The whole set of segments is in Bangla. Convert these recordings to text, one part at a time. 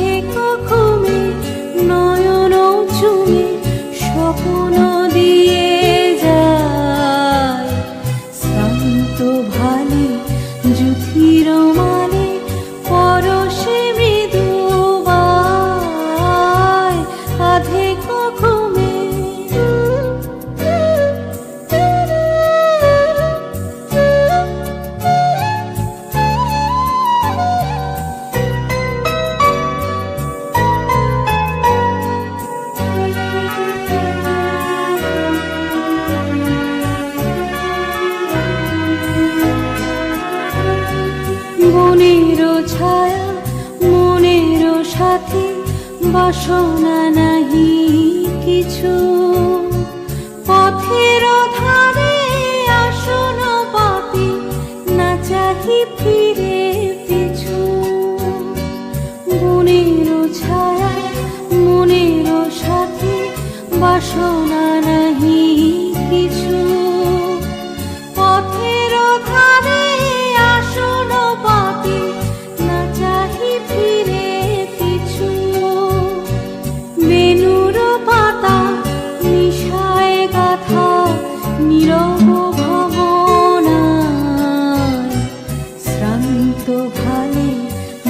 আধেক ঘুমে নয়ন চুমে স্বপ্ন দিয়ে যায় শ্রান্ত ভালে যুথির মানে পরশে মৃদু বায় আধেক ঘুমে। বনের ছায়া মনের সাথে বাসনা নাহি কিছু পথের ধারে আসন পাপি না চাহি ফিরে পিছু। বনের ছায়া মনের সাথে বাসনা নাহি কিছু পথের ধারে আসন পাপি না চাহি ফিরে পিছু। বেনুর পাতা নিশায় গাথা নীরব ভাবনায় শ্রান্ত ভালে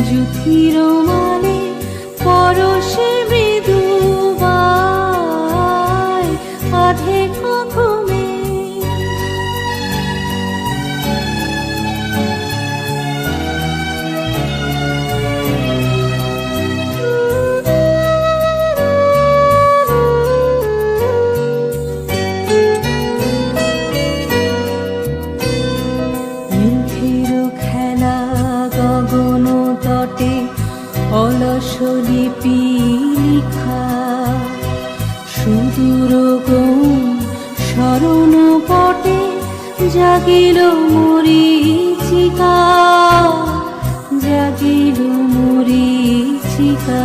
যুথির মানে পরশে মৃদু বায় আধেক ঘুমে। খেলা গগন তটে অলস লিপি লিখা সুদূর গৌণ স্মরণ পটে জাগিল মরীচিকা জাগিল মরীচিকা।